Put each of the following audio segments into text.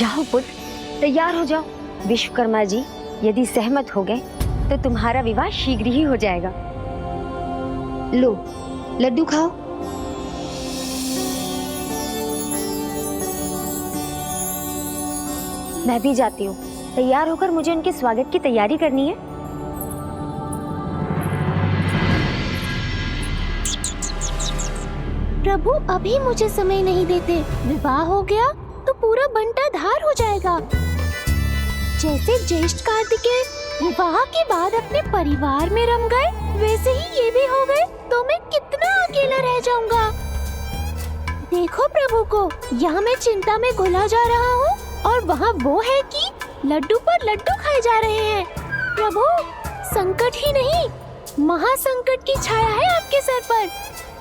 जाओ पुत्र, तैयार हो जाओ। विश्वकर्मा जी यदि सहमत हो गए तो तुम्हारा विवाह शीघ्र ही हो जाएगा। लो लड्डू खाओ। मैं भी जाती हूँ, तैयार होकर मुझे उनके स्वागत की तैयारी करनी है। प्रभु अभी मुझे समय नहीं देते, विवाह हो गया तो पूरा बंटा धार हो जाएगा। जैसे ज्येष्ठ कार्तिकेय विवाह के बाद अपने परिवार में रम गए, वैसे ही ये भी हो गए तो मैं कितना अकेला रह जाऊंगा। देखो प्रभु को, यहाँ मैं चिंता में घुला जा रहा हूँ और वहाँ वो है कि लड्डू पर लड्डू खाए जा रहे हैं। प्रभु संकट ही नहीं, महासंकट की छाया है आपके सर पर,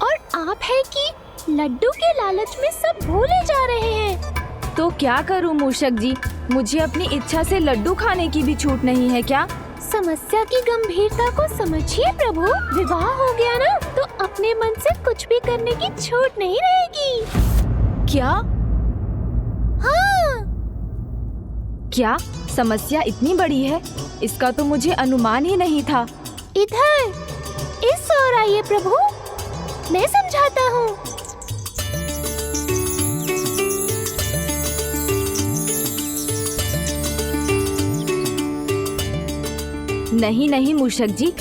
और आप है कि लड्डू के लालच में सब भूले जा रहे हैं। तो क्या करूं मूषक जी, मुझे अपनी इच्छा से लड्डू खाने की भी छूट नहीं है क्या? समस्या की गंभीरता को समझिए प्रभु, विवाह हो गया ना तो अपने मन से कुछ भी करने की छूट नहीं रहेगी। क्या? हाँ। क्या समस्या इतनी बड़ी है? इसका तो मुझे अनुमान ही नहीं था। इधर इस ओर आइए प्रभु, मैं समझाता हूँ। नहीं नहीं मूषक जी,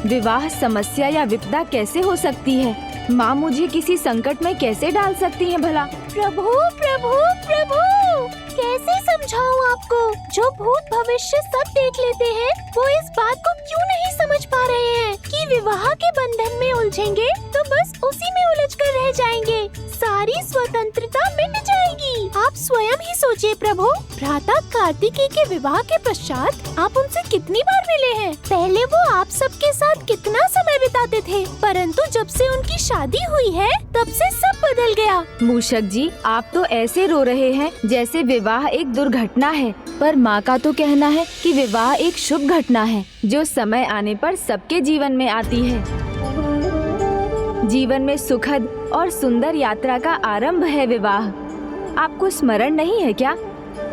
विवाह समस्या या विपदा कैसे हो सकती है? माँ मुझे किसी संकट में कैसे डाल सकती हैं भला? प्रभु प्रभु प्रभु, कैसे समझाऊं आपको? जो भूत भविष्य सब देख लेते हैं, वो इस बात को क्यों नहीं समझ पा रहे हैं कि विवाह के बंधन में उलझेंगे तो बस उसी में उलझ कर रह जाएंगे, सारी स्वतंत्रता मिट जाएगी। आप स्वयं ही सोचिए प्रभु, भ्राता कार्तिकेय के विवाह के पश्चात आप उनसे कितनी बार मिले हैं? पहले वो आप सबके साथ कितना समय बिताते थे, परंतु जब से उनकी शादी हुई है तब से सब बदल गया। मूषक जी, आप तो ऐसे रो रहे हैं जैसे विवाह एक दुर्घटना है, पर माँ का तो कहना है कि विवाह एक शुभ घटना है जो समय आने पर सबके जीवन में आती है। जीवन में सुखद और सुंदर यात्रा का आरंभ है विवाह। आपको स्मरण नहीं है क्या?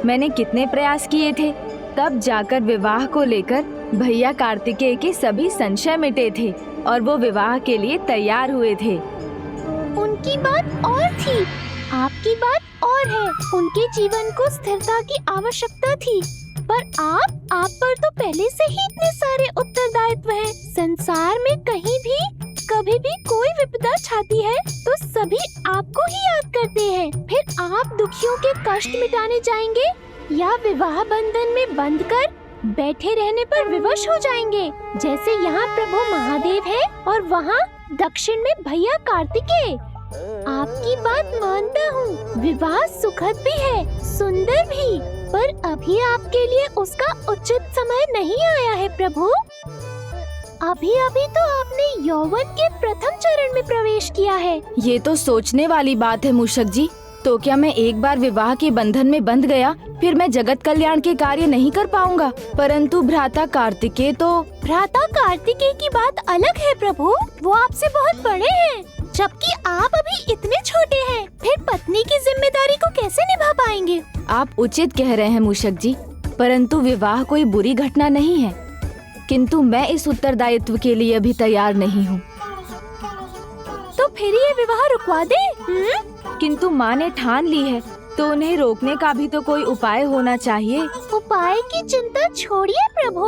मैंने कितने प्रयास किए थे, तब जाकर विवाह को लेकर भैया कार्तिकेय के सभी संशय मिटे थे और वो विवाह के लिए तैयार हुए थे। उनकी बात और थी, आपकी बात और है। उनके जीवन को स्थिरता की आवश्यकता थी, पर आप पर तो पहले से ही इतने सारे उत्तरदायित्व हैं। संसार में कहीं भी कभी भी कोई विपदा छाती है तो सभी आपको ही याद करते हैं। फिर आप दुखियों के कष्ट मिटाने जाएंगे या विवाह बंधन में बंध कर बैठे रहने पर विवश हो जाएंगे? जैसे यहाँ प्रभु महादेव है और वहाँ दक्षिण में भैया कार्तिकेय। आपकी बात मानता हूँ, विवाह सुखद भी है, सुंदर भी, पर अभी आपके लिए उसका उचित समय नहीं आया है प्रभु। अभी अभी तो आपने यौवन के प्रथम चरण में प्रवेश किया है। ये तो सोचने वाली बात है मूषक जी। तो क्या मैं एक बार विवाह के बंधन में बंध गया फिर मैं जगत कल्याण के कार्य नहीं कर पाऊंगा? परंतु भ्राता कार्तिकेय तो... भ्राता कार्तिकेय की बात अलग है प्रभु, वो आपसे बहुत बड़े हैं, जबकि आप अभी इतने छोटे हैं। फिर पत्नी की जिम्मेदारी को कैसे निभा पाएंगे? आप उचित कह रहे हैं मूषक जी, परंतु विवाह कोई बुरी घटना नहीं है, किंतु मैं इस उत्तरदायित्व के लिए अभी तैयार नहीं हूँ। तो फिर ये विवाह रुकवा दे? किंतु माँ ने ठान ली है तो उन्हें रोकने का भी तो कोई उपाय होना चाहिए। उपाय की चिंता छोड़िए प्रभु,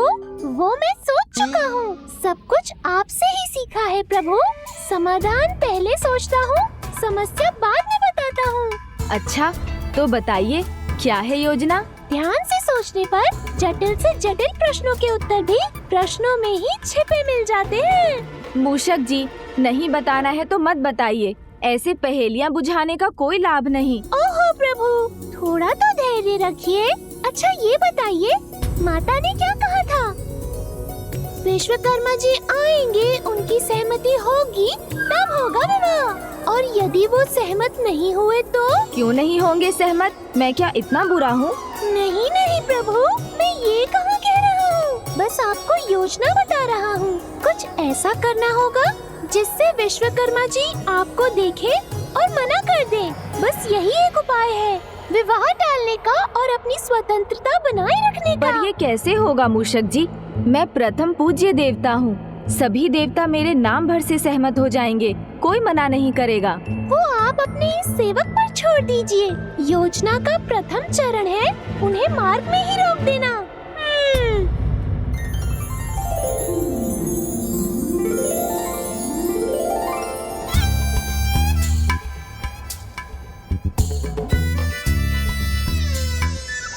वो मैं सोच चुका हूँ। सब कुछ आपसे ही सीखा है प्रभु। समाधान पहले सोचता हूँ, समस्या बाद में बताता हूँ। अच्छा तो बताइए, क्या है योजना? ध्यान से सोचने पर जटिल से जटिल प्रश्नों के उत्तर भी प्रश्नों में ही छिपे मिल जाते हैं। मूषक जी, नहीं बताना है तो मत बताइए, ऐसे पहेलियाँ बुझाने का कोई लाभ नहीं। ओहो प्रभु, थोड़ा तो धैर्य रखिए। अच्छा ये बताइए, माता ने क्या कहा था? विश्वकर्मा जी आएंगे, उनकी सहमति होगी तब होगा विवाह, और यदि वो सहमत नहीं हुए तो? क्यों नहीं होंगे सहमत? मैं क्या इतना बुरा हूँ? नहीं नहीं प्रभु, मैं ये कहाँ कह रहा हूँ, बस आपको योजना बता रहा हूँ। कुछ ऐसा करना होगा जिससे विश्वकर्मा जी आपको देखे और मना कर दें। बस यही एक उपाय है, विवाह टालने का और अपनी स्वतंत्रता बनाए रखने का। पर ये कैसे होगा मूषक जी? मैं प्रथम पूज्य देवता हूँ। सभी देवता मेरे नाम भर से सहमत हो जाएंगे, कोई मना नहीं करेगा। वो आप अपने इस सेवक पर छोड़ दीजिए। योजना का प्रथम चरण है उन्हें मार्ग में ही रोक देना।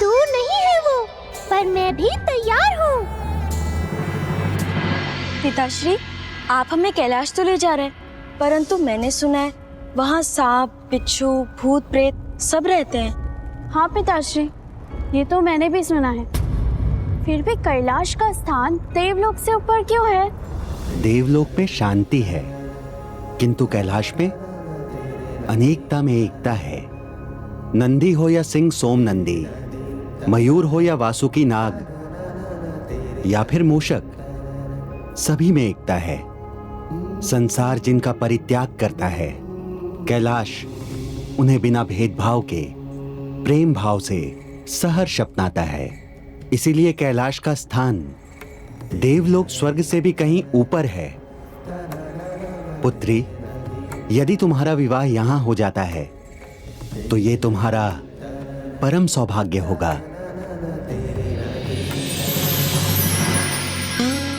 दूर नहीं है वो, पर मैं भी तैयार हूँ। पिताश्री, आप हमें कैलाश तो ले जा रहे हैं, परंतु मैंने सुना है वहाँ सांप, बिच्छू, भूत, प्रेत सब रहते हैं। हाँ पिताश्री, ये तो मैंने भी सुना है। फिर भी कैलाश का स्थान देवलोक से ऊपर क्यों है? देवलोक में शांति है, किंतु कैलाश में अनेकता में एकता है। नंदी हो या सिंह सोम नंदी, मयूर हो या वासुकी नाग या फिर मूषक, सभी में एकता है। संसार जिनका परित्याग करता है, कैलाश उन्हें बिना भेदभाव के प्रेम भाव से सहर्ष अपनाता है। इसीलिए कैलाश का स्थान देवलोक स्वर्ग से भी कहीं ऊपर है। पुत्री, यदि तुम्हारा विवाह यहाँ हो जाता है तो ये तुम्हारा परम सौभाग्य होगा।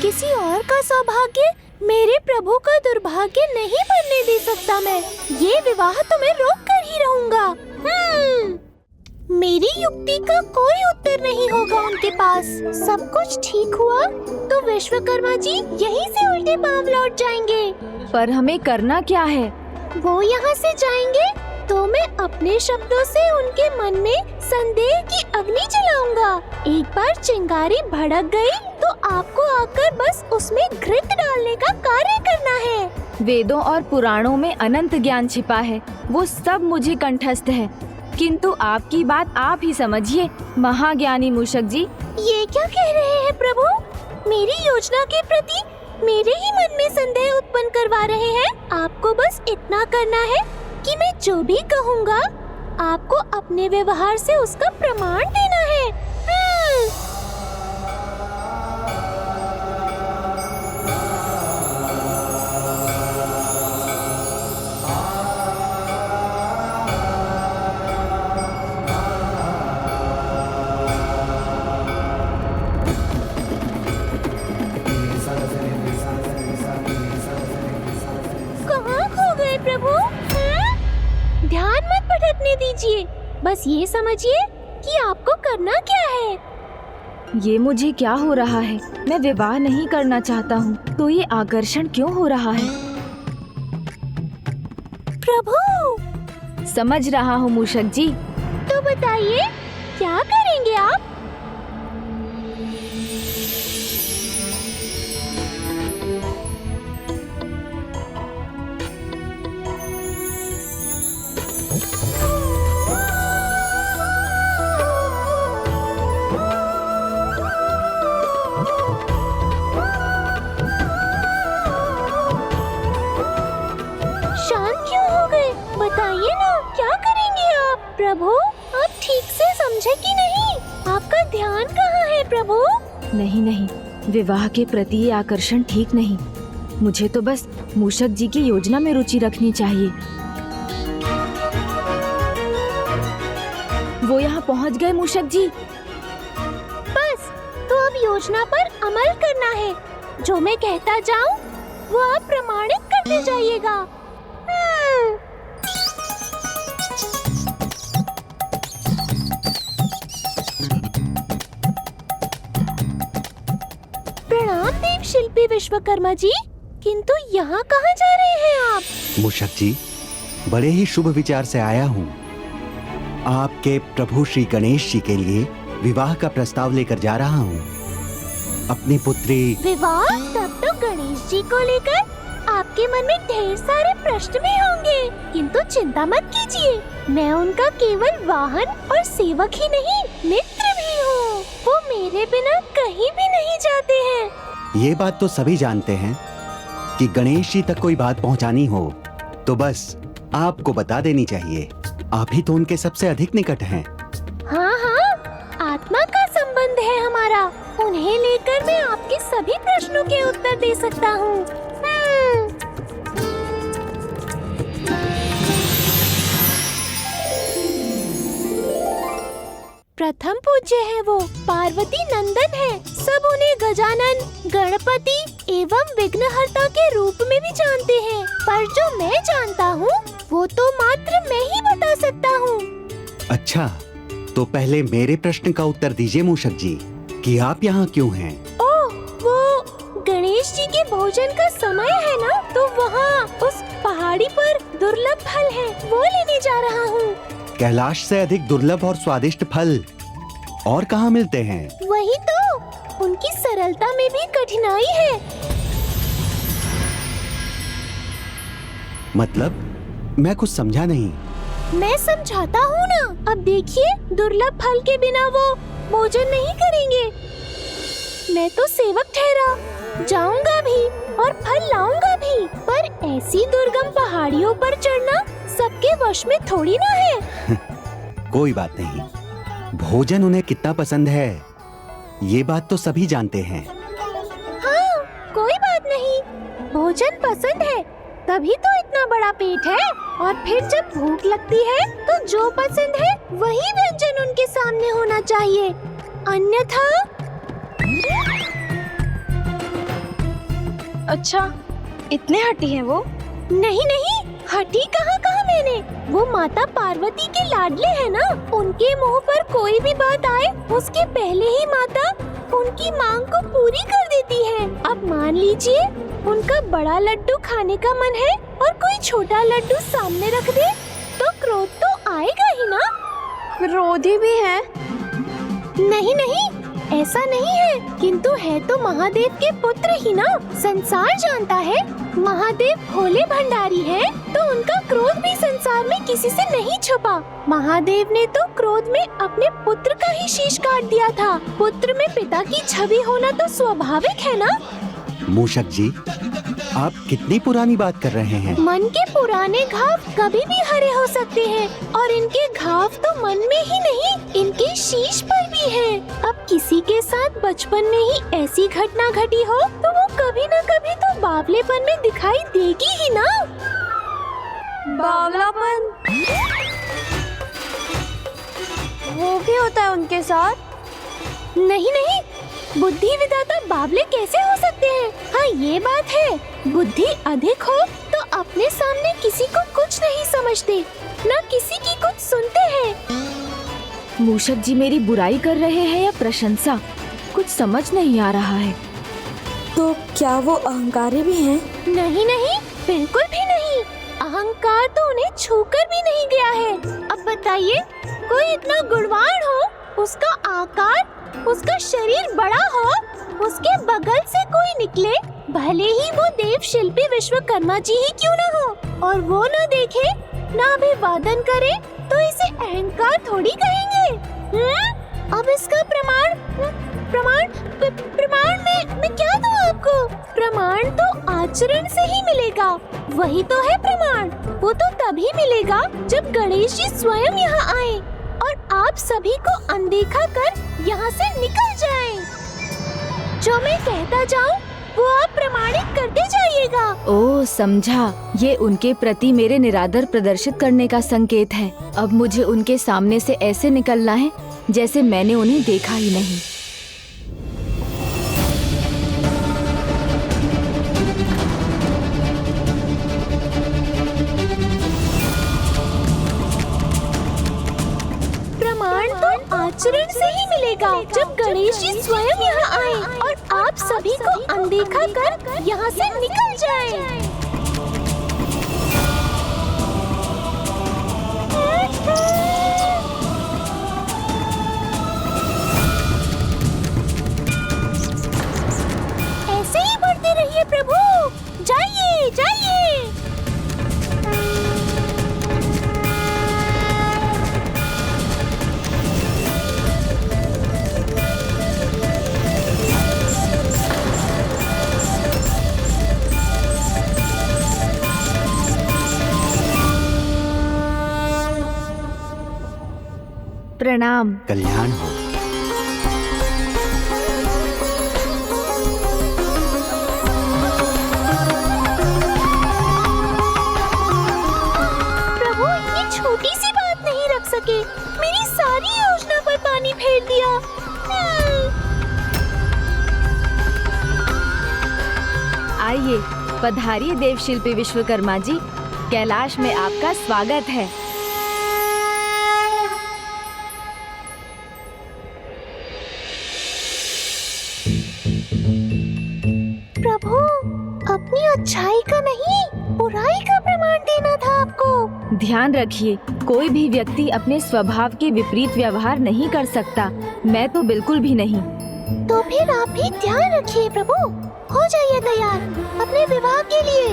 किसी और का सौभाग्य मेरे प्रभु का दुर्भाग्य नहीं बनने दे सकता। मैं ये विवाह तो मैं रोक कर ही रहूंगा। मेरी युक्ति का कोई उत्तर नहीं होगा उनके पास। सब कुछ ठीक हुआ तो विश्वकर्मा जी यहीं से उल्टे पांव लौट जाएंगे। पर हमें करना क्या है? वो यहाँ से जाएंगे तो मैं अपने शब्दों से उनके मन में संदेह की अग्नि जलाऊंगा। एक बार चिंगारी भड़क गई तो आपको आकर बस उसमें घृत डालने का कार्य करना है। वेदों और पुराणों में अनंत ज्ञान छिपा है, वो सब मुझे कंठस्थ है, किंतु आपकी बात आप ही समझिए महाज्ञानी मूषक जी। ये क्या कह रहे हैं प्रभु? मेरी योजना के प्रति मेरे ही मन में संदेह उत्पन्न करवा रहे हैं। आपको बस इतना करना है कि मैं जो भी कहूँगा आपको अपने व्यवहार से उसका प्रमाण देना है। प्रभु, ध्यान मत भटकने दीजिए। बस ये समझिए कि आपको करना क्या है। ये मुझे क्या हो रहा है? मैं विवाह नहीं करना चाहता हूँ, तो ये आकर्षण क्यों हो रहा है? प्रभु, समझ रहा हूँ मूषक जी। तो बताइए क्या करेंगे आप? बताइए ना, क्या करेंगे आप? प्रभु, आप ठीक से समझे कि नहीं? आपका ध्यान कहाँ है प्रभु? नहीं नहीं, विवाह के प्रति ये आकर्षण ठीक नहीं। मुझे तो बस मूषक जी की योजना में रुचि रखनी चाहिए। वो यहाँ पहुँच गए मूषक जी। बस, तो अब योजना पर अमल करना है। जो मैं कहता जाऊँ वो आप प्रमाणित करते जाइएगा। प्रणाम देव शिल्पी विश्वकर्मा जी, किंतु यहाँ कहाँ जा रहे हैं आप? मूषक जी, बड़े ही शुभ विचार से आया हूँ। आपके प्रभु श्री गणेश जी के लिए विवाह का प्रस्ताव लेकर जा रहा हूँ। अपनी पुत्री। विवाह? तब तो गणेश जी को लेकर आपके मन में ढेर सारे प्रश्न भी होंगे, किंतु चिंता मत कीजिए, मैं उनका केवल वाहन और सेवक ही नहीं, मित्र भी हूँ। वो मेरे बिना कहीं भी नहीं जाते हैं। ये बात तो सभी जानते हैं कि गणेश जी तक कोई बात पहुंचानी हो तो बस आपको बता देनी चाहिए, आप ही तो उनके सबसे अधिक निकट हैं। हाँ हाँ, आत्मा का संबंध है हमारा। उन्हें लेकर मैं आपके सभी प्रश्नों के उत्तर दे सकता हूँ। प्रथम पूज्य है वो, पार्वती नंदन है। सब उन्हें गजानन, गणपति एवं विघ्नहर्ता के रूप में भी जानते हैं। पर जो मैं जानता हूँ वो तो मात्र मैं ही बता सकता हूँ। अच्छा, तो पहले मेरे प्रश्न का उत्तर दीजिए मूषक जी, कि आप यहाँ क्यों हैं? ओह, वो गणेश जी के भोजन का समय है ना, तो वहाँ उस पहाड़ी पर दुर्लभ फल है, वो लेने जा रहा हूँ। कैलाश से अधिक दुर्लभ और स्वादिष्ट फल और कहाँ मिलते हैं? वही तो, उनकी सरलता में भी कठिनाई है। मतलब मैं कुछ समझा नहीं। मैं समझाता हूँ ना। अब देखिए, दुर्लभ फल के बिना वो भोजन नहीं करेंगे। मैं तो सेवक ठहरा, जाऊंगा भी और फल लाऊंगा भी, पर ऐसी दुर्गम पहाड़ियों पर चढ़ना सबके वश में थोड़ी ना है। कोई बात नहीं, भोजन उन्हें कितना पसंद है ये बात तो सभी जानते हैं। हाँ, कोई बात नहीं, भोजन पसंद है तभी तो इतना बड़ा पेट है। और फिर जब भूख लगती है तो जो पसंद है वही व्यंजन उनके सामने होना चाहिए, अन्यथा। अच्छा, इतने हठी हैं वो? नहीं नहीं, हठी कहाँ कहा मैंने। वो माता पार्वती के लाडले हैं ना, उनके मुंह पर कोई भी बात आए उसके पहले ही माता उनकी मांग को पूरी कर देती है। अब मान लीजिए उनका बड़ा लड्डू खाने का मन है और कोई छोटा लड्डू सामने रख दे तो क्रोध तो आएगा ही ना। क्रोधी भी है? नहीं नहीं, ऐसा नहीं है, किंतु है तो महादेव के पुत्र ही ना। संसार जानता है महादेव भोले भंडारी है, तो उनका क्रोध भी संसार में किसी से नहीं छुपा। महादेव ने तो क्रोध में अपने पुत्र का ही शीश काट दिया था। पुत्र में पिता की छवि होना तो स्वाभाविक है ना। मूषक जी, आप कितनी पुरानी बात कर रहे हैं? मन के पुराने घाव कभी भी हरे हो सकते हैं, और इनके घाव तो मन में ही नहीं, इनके शीश पर भी है। अब किसी के साथ बचपन में ही ऐसी घटना घटी हो तो वो कभी न कभी तो बावलेपन में दिखाई देगी ही ना। बावलापन? वो भी होता है उनके साथ? नहीं नहीं, बुद्धि विधाता बावले कैसे हो सकते हैं? हाँ, ये बात है, बुद्धि अधिक हो तो अपने सामने किसी को कुछ नहीं समझते, न किसी की कुछ सुनते हैं। मूषक जी मेरी बुराई कर रहे हैं या प्रशंसा, कुछ समझ नहीं आ रहा है। तो क्या वो अहंकारी भी हैं? नहीं नहीं, बिल्कुल भी नहीं। अहंकार तो उन्हें छूकर भी नहीं गया है। अब बताइए, कोई इतना गुणवान हो, उसका आकार, उसका शरीर बड़ा हो, उसके बगल से कोई निकले, भले ही वो देव शिल्पी विश्वकर्मा जी ही क्यों न हो, और वो न देखे, न अभिवादन करे, तो इसे अहंकार थोड़ी कहेंगे। अब इसका प्रमाण मैं क्या दूं आपको? प्रमाण तो आचरण से ही मिलेगा, वही तो है प्रमाण। वो तो तभी मिलेगा जब गणेश जी स्वयं यहाँ आए और आप सभी को अनदेखा कर यहाँ से निकल जाएं। जो मैं कहता जाऊँ वो आप प्रमाणित करते जाइएगा। ओह, समझा, ये उनके प्रति मेरे निरादर प्रदर्शित करने का संकेत है। अब मुझे उनके सामने से ऐसे निकलना है जैसे मैंने उन्हें देखा ही नहीं। आचरण से ही मिलेगा जब गणेश जी स्वयं यहाँ आए और आप सभी को अनदेखा कर यहाँ से निकल जाएं। ऐसे ही बढ़ते रहिए प्रभु, जाइए जाइए। प्रणाम। कल्याण हो। प्रभु इतनी छोटी सी बात नहीं रख सके, मेरी सारी योजना पर पानी फेर दिया। आइए, पधारिए देवशिल्पी विश्वकर्मा जी, कैलाश में आपका स्वागत है। प्रभु, अपनी अच्छाई का नहीं, बुराई का प्रमाण देना था आपको। ध्यान रखिए, कोई भी व्यक्ति अपने स्वभाव के विपरीत व्यवहार नहीं कर सकता। मैं तो बिल्कुल भी नहीं। तो फिर आप भी ध्यान रखिए प्रभु। हो जाइए तैयार अपने विवाह के लिए।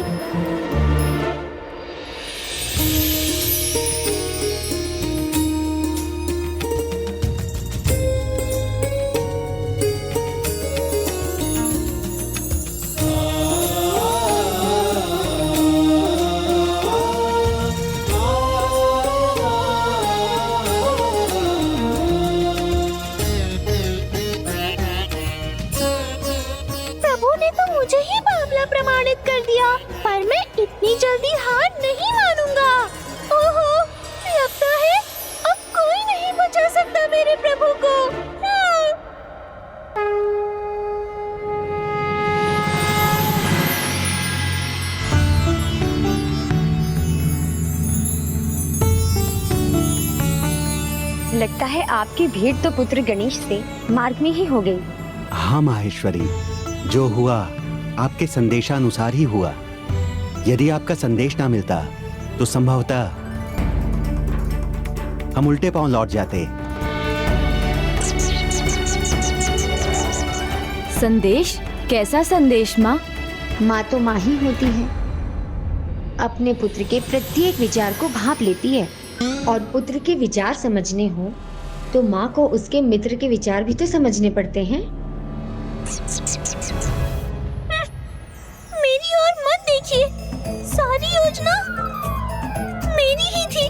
मुझे ही बावला प्रमाणित कर दिया, पर मैं इतनी जल्दी हार नहीं मानूंगा। ओहो, लगता है अब कोई नहीं बचा सकता मेरे प्रभु को। लगता है आपकी भेंट तो पुत्र गणेश से मार्ग में ही हो गई। हाँ माहेश्वरी, जो हुआ आपके संदेशानुसार ही हुआ। यदि आपका संदेश ना मिलता तो संभवतः हम उल्टे पांव लौट जाते। संदेश? कैसा संदेश माँ? माँ तो माँ ही होती है, अपने पुत्र के प्रत्येक विचार को भांप लेती है। और पुत्र के विचार समझने हो तो माँ को उसके मित्र के विचार भी तो समझने पड़ते हैं। मेरी ओर मत देखिए, सारी योजना मेरी ही थी।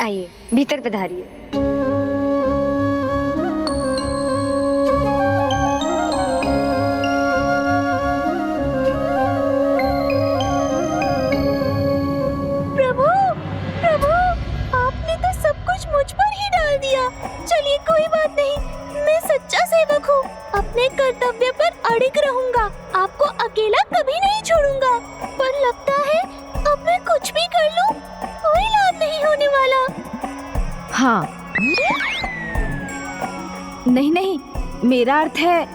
आइए, भीतर पधारिए। चलिए कोई बात नहीं, मैं सच्चा सेवक हूँ, अपने कर्तव्य पर अड़िग रहूंगा, आपको अकेला कभी नहीं छोड़ूंगा। पर लगता है अब मैं कुछ भी कर लूँ कोई लाभ नहीं होने वाला। हाँ, नहीं, मेरा अर्थ है।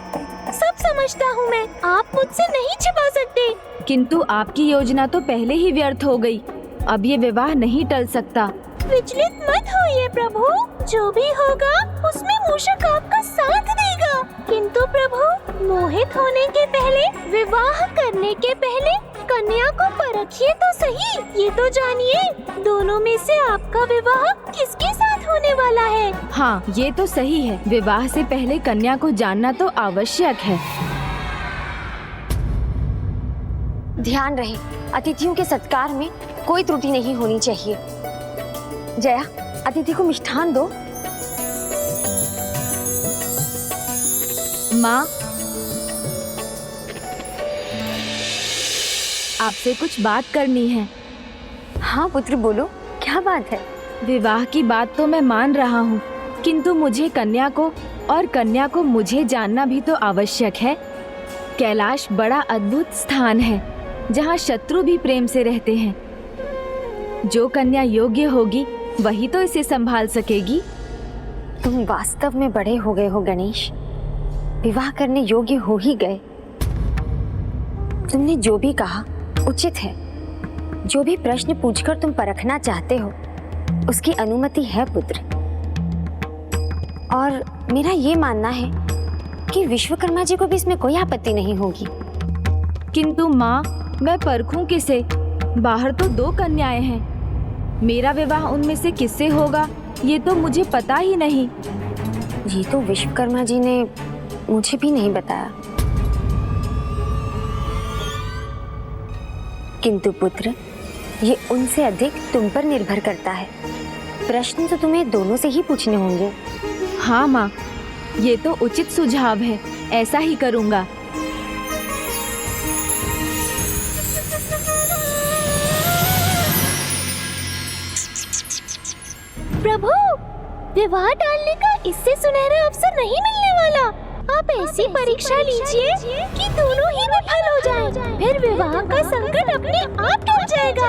सब समझता हूँ मैं, आप मुझसे नहीं छिपा सकते। किंतु आपकी योजना तो पहले ही व्यर्थ हो गई। अब ये विवाह नहीं टल सकता। विचलित मत होइए प्रभु, जो भी होगा उसमें मूषक आपका साथ देगा। किंतु प्रभु, मोहित होने के पहले, विवाह करने के पहले कन्या को परखिए तो सही। ये तो जानिए, दोनों में से आपका विवाह किसके साथ होने वाला है। हाँ, ये तो सही है। विवाह से पहले कन्या को जानना तो आवश्यक है। ध्यान रहे, अतिथियों के सत्कार में कोई त्रुटि नहीं होनी चाहिए। जया, अतिथि को मिष्ठान दो। माँ, आपसे कुछ बात करनी है। हाँ पुत्र, बोलो, क्या बात है? विवाह की बात तो मैं मान रहा हूँ, किंतु मुझे कन्या को और कन्या को मुझे जानना भी तो आवश्यक है। कैलाश बड़ा अद्भुत स्थान है, जहाँ शत्रु भी प्रेम से रहते हैं। जो कन्या योग्य होगी वही तो इसे संभाल सकेगी। तुम वास्तव में बड़े हो गए हो गणेश, विवाह करने योग्य हो ही गए। तुमने जो भी कहा उचित है। जो भी प्रश्न पूछकर तुम परखना चाहते हो उसकी अनुमति है पुत्र। और मेरा ये मानना है कि विश्वकर्मा जी को भी इसमें कोई आपत्ति नहीं होगी। किंतु माँ, मैं परखूं किसे? बाहर तो 2 कन्याएं हैं। मेरा विवाह उनमें से किससे होगा ये तो मुझे पता ही नहीं। ये तो विश्वकर्मा जी ने मुझे भी नहीं बताया। किंतु पुत्र, ये उनसे अधिक तुम पर निर्भर करता है। प्रश्न तो तुम्हें दोनों से ही पूछने होंगे। हाँ माँ, ये तो उचित सुझाव है, ऐसा ही करूँगा। प्रभु, विवाह टालने का इससे सुनहरा अवसर नहीं मिलने वाला। आप ऐसी परीक्षा लीजिए कि दोनों ही विफल हो जाएं। फिर विवाह का संकट अपने आप टूट जाएगा।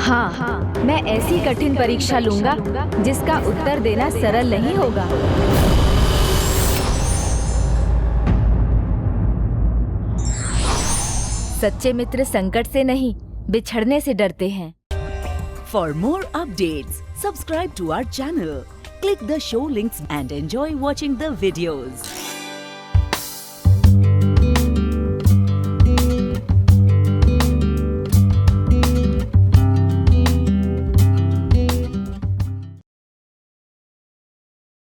हाँ, मैं ऐसी कठिन परीक्षा लूंगा जिसका उत्तर देना सरल नहीं होगा। सच्चे मित्र संकट से नहीं, बिछड़ने से डरते हैं। For more updates, subscribe to our channel, click the show links and enjoy watching the videos.